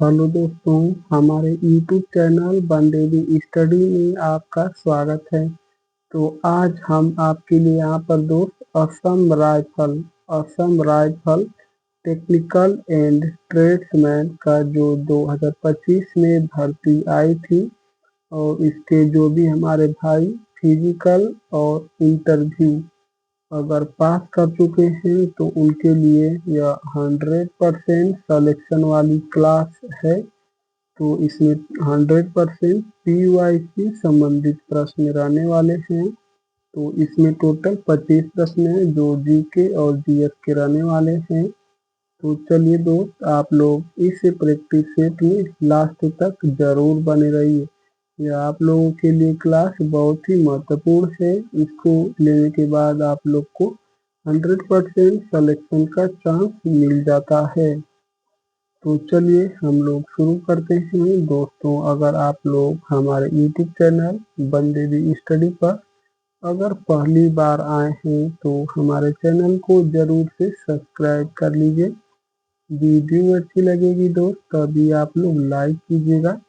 Hello दोस्तों, हमारे YouTube channel Bandevi study में आपका स्वागत है। तो आज हम आपके लिए यहाँ पर दोस्त Assam rifle technical and tradesman का जो 2025 में भर्ती आई थी और इसके जो भी हमारे भाई फिजिकल और इंटरव्यू अगर पास कर चुके हैं तो उनके लिए यह 100% सलेक्शन वाली क्लास है। तो इसमें 100% PYQ संबंधित प्रश्न रहने वाले हैं। तो इसमें टोटल 25 प्रश्न हैं जो जीके और जीएस के रहने वाले हैं। तो चलिए दोस्त, आप लोग इस प्रैक्टिस सेट में लास्ट तक जरूर बने रहिए। यह आप लोगों के लिए क्लास बहुत ही महत्वपूर्ण है। इसको लेने के बाद आप लोग को 100% सलेक्शन का चांस मिल जाता है। तो चलिए हम लोग शुरू करते हैं। दोस्तों, अगर आप लोग हमारे YouTube चैनल बनदेवी स्टडी पर अगर पहली बार आए हैं तो हमारे चैनल को जरूर से सब्सक्राइब कर लीजिए। वीडियो अच्छी लगेगी दोस्त तभी आप लोग लाइक कीजिएगा।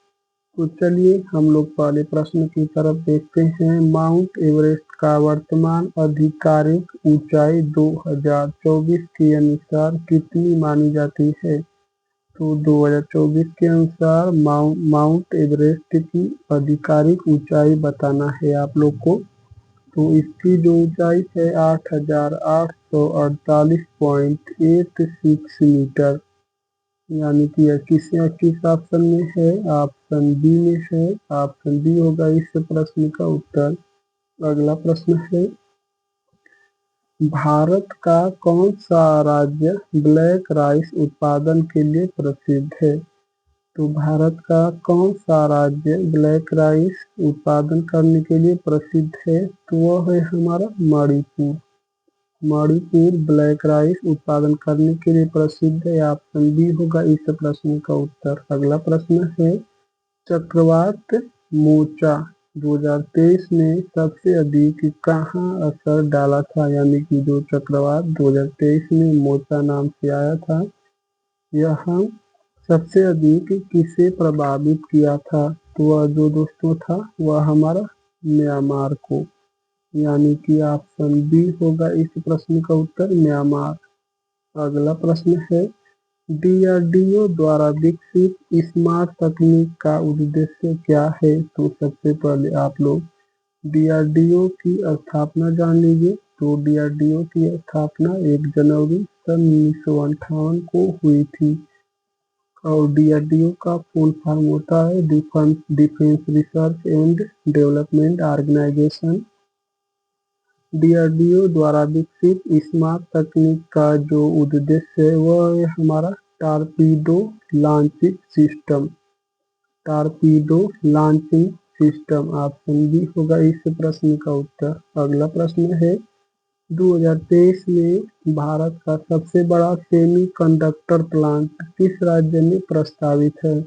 तो चलिए हम लोग पहले प्रश्न की तरफ देखते हैं। माउंट एवरेस्ट का वर्तमान आधिकारिक ऊंचाई 2024 के अनुसार कितनी मानी जाती है? तो 2024 के अनुसार माउंट एवरेस्ट की आधिकारिक ऊंचाई बताना है आप लोग को। तो इसकी जो ऊंचाई है 8,848.86 मीटर, यानी कि यह किस ऑप्शन में है? ऑप्शन बी में है। ऑप्शन बी होगा इस प्रश्न का उत्तर। अगला प्रश्न है, भारत का कौन सा राज्य ब्लैक राइस उत्पादन के लिए प्रसिद्ध है? तो भारत का कौन सा राज्य ब्लैक राइस उत्पादन करने के लिए प्रसिद्ध है? तो वह है हमारा मणिपुर। मणिपुर ब्लैक राइस उत्पादन करने के लिए प्रसिद्ध है। ऑप्शन बी होगा इस प्रश्न का उत्तर। अगला प्रश्न है, चक्रवात मोचा 2023 में सबसे अधिक कहाँ असर डाला था? यानी कि जो चक्रवात 2023 में मोचा नाम से आया था, यह सबसे अधिक किसे प्रभावित किया था? तो वह जो दोस्तों था वह हमारा म्यांमार को, यानी कि ऑप्शन बी होगा इस प्रश्न का उत्तर, म्यांमार। अगला प्रश्न है, DRDO द्वारा विकसित स्मार्ट तकनीक का उद्देश्य क्या है? तो सबसे पहले आप लोग DRDO की स्थापना जान लीजिए। तो DRDO की स्थापना 1 जनवरी सन 1958 को हुई थी और DRDO का फुल फॉर्म होता है defence research and development organisation. DRDO द्वारा विकसित स्मार्ट तकनीक का जो उद्देश्य है वह है हमारा torpedo launching system. Torpedo launching system option B होगा इस प्रश्न का उत्तर। अगला प्रश्न है, 2023 में भारत का सबसे बड़ा सेमीकंडक्टर प्लांट किस राज्य में प्रस्तावित है?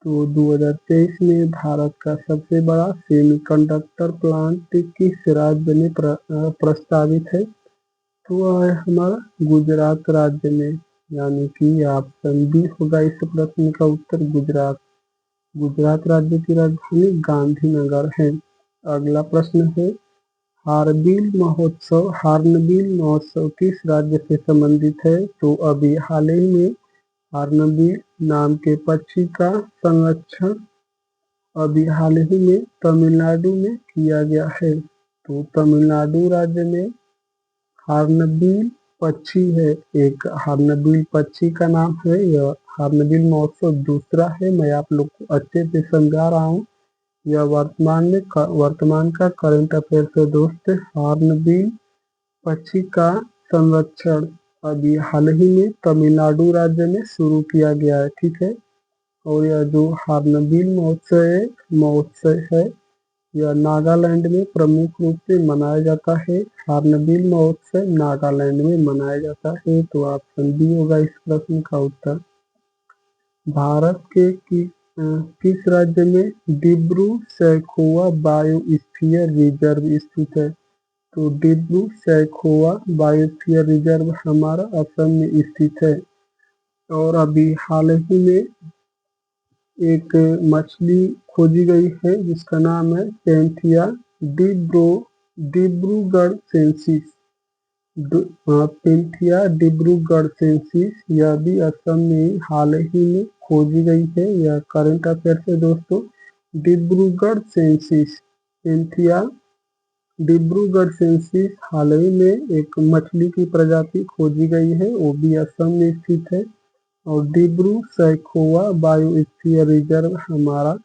तो 2023 में भारत का सबसे बड़ा सेमीकंडक्टर प्लांट किस राज्य में प्रस्तावित है? तो वह है हमारा गुजरात राज्य में, यानी कि ऑप्शन बी होगा इस प्रश्न का उत्तर, गुजरात। गुजरात राज्य की राजधानी गांधीनगर है। अगला प्रश्न है, हार्नबिल महोत्सव किस राज्य से संबंधित है? तो अभी हाल ही में हार्नबिल नाम के पक्षी का संरक्षण अभी हाल ही में तमिलनाडु में किया गया है। तो तमिलनाडु राज्य में हार्नबिल पक्षी है, एक हार्नबिल पक्षी का नाम है। यह हार्नबिल महोत्सव दूसरा है, मैं आप लोग को अच्छे से समझा रहा हूँ। यह वर्तमान का करंट अफेयर है दोस्त। हार्नबिल पक्षी का संरक्षण अभी हाल ही में तमिलनाडु राज्य में शुरू किया गया है, ठीक है। और यह जो हार्नबिल महोत्सव है यह नागालैंड में प्रमुख रूप से मनाया जाता है। हार्नबिल महोत्सव नागालैंड में मनाया जाता है। तो ऑप्शन बी होगा इस प्रश्न का उत्तर। भारत के किस राज्य में डिब्रू सैखोवा बायोस्फीयर रिजर्व स्थित है? तो डिब्रू सैखोवा बायोस्फीयर रिजर्व हमारा असम में स्थित है। और अभी हाल ही में एक मछली खोजी गई है जिसका नाम है पेंथिया डिब्रूगढ़सेंसिस। पेंथिया डिब्रूगढ़सेंसिस, यह भी असम में हाल ही में खोजी गई है। यह करंट अफेयर है दोस्तों। डिब्रूगढ़सेंसिस, पेंथिया डिब्रूगढ़सेंसिस हाल ही में एक मछली की प्रजाति खोजी गई है, वो भी असम में स्थित है। और डिब्रू सैखोवा बायोस्फीयर रिजर्व हमारा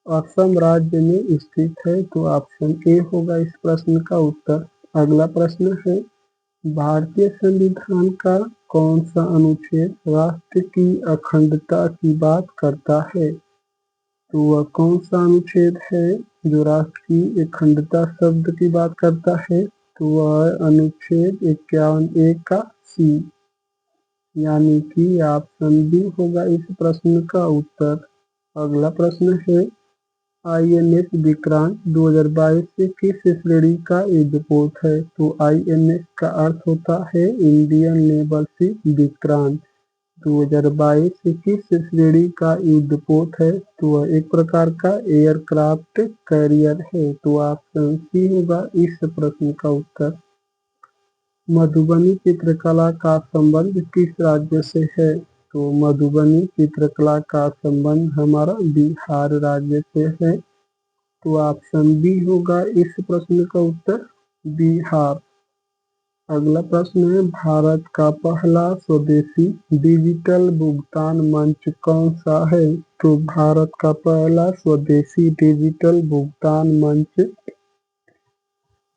असम राज्य में स्थित है। तो ऑप्शन ए होगा इस प्रश्न का उत्तर। अगला प्रश्न है, भारतीय संविधान का कौन सा अनुच्छेद राष्ट्र की अखंडता की बात करता है? तो वह कौन सा अनुच्छेद है जो राष्ट्र की अखंडता शब्द की बात करता है? तो वह अनुच्छेद 51A का सी, यानी कि ऑप्शन बी होगा इस प्रश्न का उत्तर। अगला प्रश्न है, INS विक्रांत 2022 से किस श्रेणी का युद्धपोत है? तो INS का अर्थ होता है इंडियन नेवल शिप विक्रांत। 2022 से किस श्रेणी का युद्धपोत है? तो वह एक प्रकार का एयरक्राफ्ट कैरियर है। तो ऑप्शन सी होगा इस प्रश्न का उत्तर। मधुबनी चित्रकला का संबंध किस राज्य से है? तो मधुबनी चित्रकला का संबंध हमारा बिहार राज्य से है। तो ऑप्शन बी होगा इस प्रश्न का उत्तर, बिहार। अगला प्रश्न है, भारत का पहला स्वदेशी डिजिटल भुगतान मंच कौन सा है? तो भारत का पहला स्वदेशी डिजिटल भुगतान मंच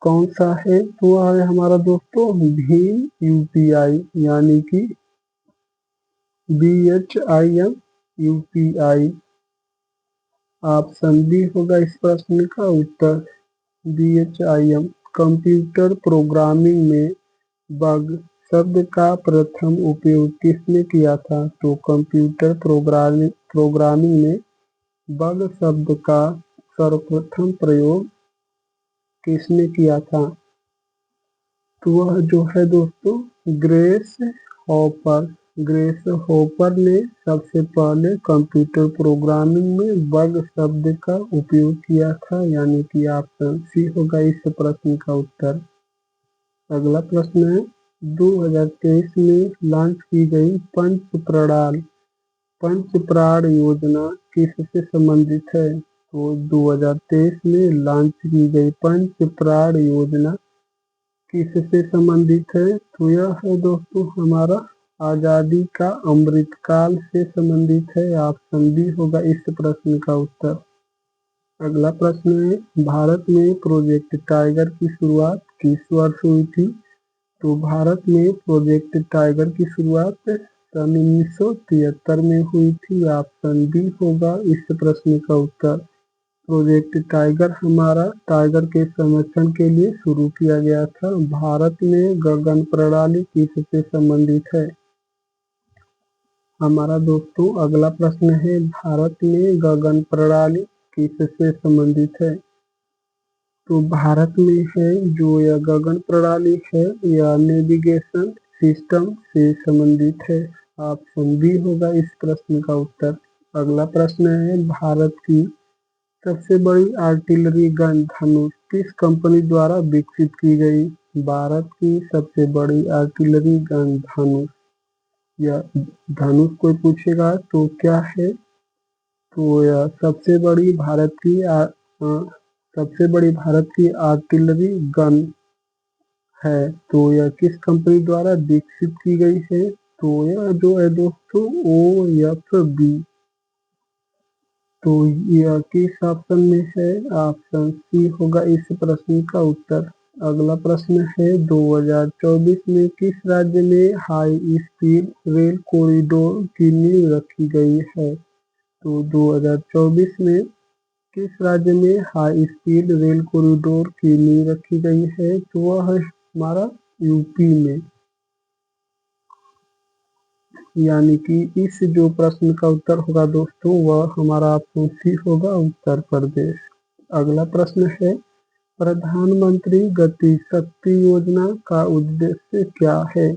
कौन सा है? तो वह है हमारा दोस्तों भीम UPI, यानी कि BHIM UPI। ऑप्शन बी होगा इस प्रश्न का उत्तर, BHIM। कंप्यूटर प्रोग्रामिंग में बग शब्द का प्रथम उपयोग किसने किया था? तो कंप्यूटर प्रोग्रामिंग में बग शब्द का सर्वप्रथम प्रयोग किसने किया था? तो वह जो है दोस्तों ग्रेस हॉपर। ग्रेस हॉपर ने सबसे पहले कंप्यूटर प्रोग्रामिंग में बग शब्द का उपयोग किया था, यानी कि ऑप्शन सी होगा इस प्रश्न का उत्तर। अगला प्रश्न है, 2023 में लॉन्च की गई पंचप्राण योजना किससे संबंधित है? तो 2023 में लॉन्च की गई पंचप्राण योजना किससे संबंधित है? तो यह है दोस्तों हमारा आजादी का अमृतकाल से संबंधित है। ऑप्शन बी होगा इस प्रश्न का उत्तर। अगला प्रश्न है, भारत में प्रोजेक्ट टाइगर की शुरुआत किस वर्ष हुई थी? तो भारत में प्रोजेक्ट टाइगर की शुरुआत सन 1973 में हुई थी। ऑप्शन बी होगा इस प्रश्न का उत्तर। प्रोजेक्ट टाइगर हमारा टाइगर के संरक्षण के लिए शुरू किया गया था। भारत में गगन प्रणाली किससे संबंधित है? हमारा दोस्तों अगला प्रश्न है, भारत में गगन प्रणाली किससे संबंधित है? तो भारत में है जो यह गगन प्रणाली है, यह नेविगेशन सिस्टम से संबंधित है। ऑप्शन बी होगा इस प्रश्न का उत्तर। अगला प्रश्न है, भारत की सबसे बड़ी आर्टिलरी गन धनुष किस कंपनी द्वारा विकसित की गई? भारत की सबसे बड़ी आर्टिलरी गन धनुष, यह धनुष कोई पूछेगा तो क्या है? तो यह सबसे बड़ी भारत की आर्टिलरी गन है। तो यह किस कंपनी द्वारा विकसित की गई है? तो यह जो है दोस्तों OFB। तो यह किस ऑप्शन में है? ऑप्शन सी होगा इस प्रश्न का उत्तर। अगला प्रश्न है, 2024 में किस राज्य में हाई स्पीड रेल कॉरिडोर की नींव रखी गई है? तो 2024 में किस राज्य में हाई स्पीड रेल कॉरिडोर की नींव रखी गई है? तो वह है हमारा यूपी में, यानी कि इस जो प्रश्न का उत्तर होगा दोस्तों वह हमारा ऑप्शन सी होगा, उत्तर प्रदेश। अगला प्रश्न है, प्रधानमंत्री गति शक्ति योजना का उद्देश्य क्या है?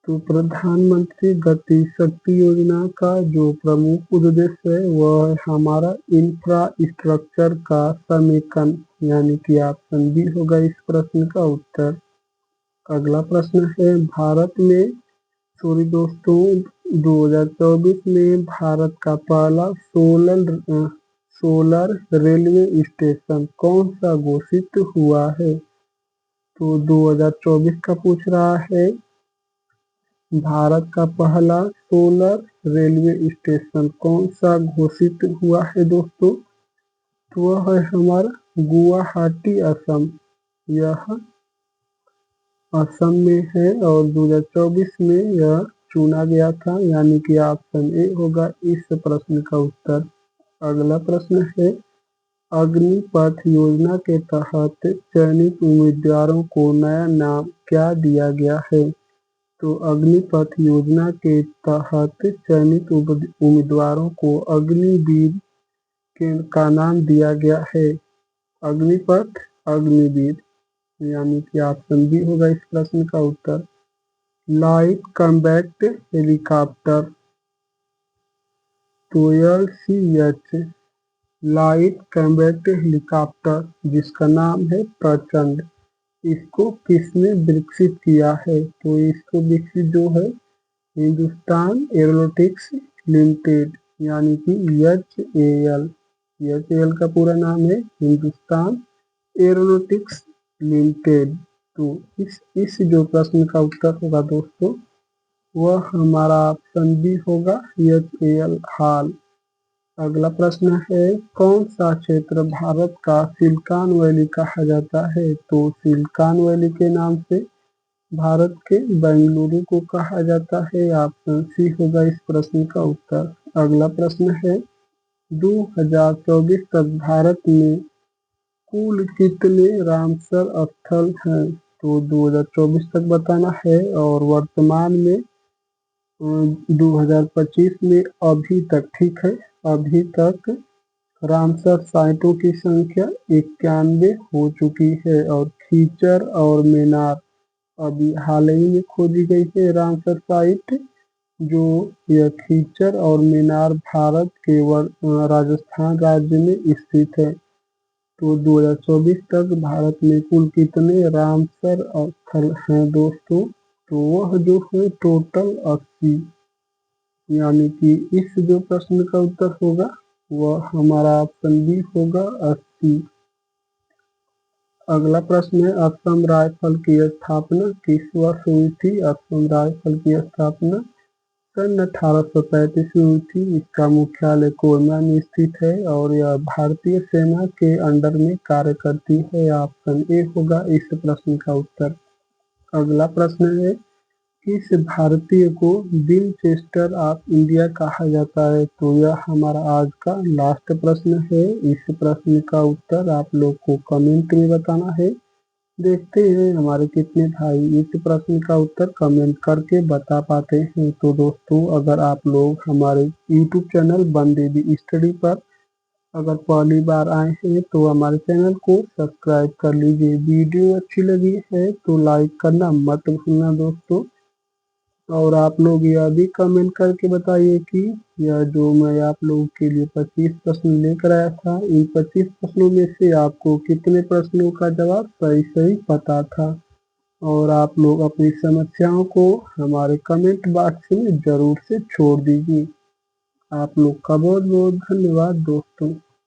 तो प्रधानमंत्री गति शक्ति योजना का जो प्रमुख उद्देश्य है वह है हमारा इंफ्रास्ट्रक्चर का समेकन, यानी कि ऑप्शन बी होगा इस प्रश्न का उत्तर। अगला प्रश्न है भारत में, सॉरी दोस्तों, 2024 में भारत का पहला सोलर रेलवे स्टेशन कौन सा घोषित हुआ है? तो 2024 का पूछ रहा है भारत का पहला सोलर रेलवे स्टेशन कौन सा घोषित हुआ है दोस्तों? तो वह है हमारा गुवाहाटी असम। यह असम में है और 2024 में यह चुना गया था, यानी कि ऑप्शन ए होगा इस प्रश्न का उत्तर। अगला प्रश्न है अग्निपथ योजना के तहत चयनित उम्मीदवारों को नया नाम क्या दिया गया है? तो अग्निपथ योजना के तहत चयनित उम्मीदवारों को अग्निवीर का नाम दिया गया है। अग्निपथ अग्निवीर, यानी कि ऑप्शन बी होगा इस प्रश्न का उत्तर। लाइट कॉम्बैट हेलीकॉप्टर, तो LCH लाइट कॉम्बैट हेलीकॉप्टर जिसका नाम है प्रचंड, इसको किसने विकसित किया है? तो इसको विकसित जो है हिंदुस्तान एरोनॉटिक्स लिमिटेड, यानी कि HAL। HAL का पूरा नाम है हिंदुस्तान एरोनॉटिक्स लिमिटेड। तो इस जो प्रश्न का उत्तर होगा दोस्तों वह हमारा ऑप्शन बी होगा HAL हाल। अगला प्रश्न है कौन सा क्षेत्र भारत का सिलिकॉन वैली कहा जाता है? तो सिलिकॉन वैली के नाम से भारत के बेंगलुरु को कहा जाता है। ऑप्शन सी होगा इस प्रश्न का उत्तर। अगला प्रश्न है 2024 तक भारत में कुल कितने रामसर स्थल हैं? तो 2024 तक बताना है और वर्तमान में 2025 में अभी तक, ठीक है, अभी तक रामसर साइटों की संख्या 91 हो चुकी है और खीचर और मेनार अभी हाल ही में खोजी गई है रामसर साइट। जो यह खीचर और मीनार भारत के राजस्थान राज्य में स्थित है। तो 2024 तक भारत में कुल कितने रामसर स्थल हैं दोस्तों? तो वह जो है टोटल 80, यानी कि इस जो प्रश्न का उत्तर होगा वह हमारा ऑप्शन बी होगा 80। अगला प्रश्न है असम राइफल की स्थापना किस वर्ष हुई थी? असम राइफल की स्थापना सन 1835 में हुई थी। इसका मुख्यालय कोहिमा में स्थित है और यह भारतीय सेना के अंडर में कार्य करती है। ऑप्शन ए होगा इस प्रश्न का उत्तर। अगला प्रश्न है किस भारतीय को विनचेस्टर ऑफ इंडिया कहा जाता है? तो यह हमारा आज का लास्ट प्रश्न है। इस प्रश्न का उत्तर आप लोग को कमेंट में बताना है। देखते हैं हमारे कितने भाई इस प्रश्न का उत्तर कमेंट करके बता पाते हैं। तो दोस्तों अगर आप लोग हमारे YouTube चैनल बनदेवी स्टडी पर अगर पहली बार आए हैं तो हमारे चैनल को सब्सक्राइब कर लीजिए। वीडियो अच्छी लगी है तो लाइक करना मत भूलना दोस्तों। और आप लोग यह भी कमेंट करके बताइए कि यह जो मैं आप लोगों के लिए 25 प्रश्न लेकर आया था, इन 25 प्रश्नों में से आपको कितने प्रश्नों का जवाब सही सही पता था। और आप लोग अपनी समस्याओं को हमारे कमेंट बॉक्स में जरूर से छोड़ दीजिए। आप लोग का बहुत बहुत धन्यवाद दोस्तों।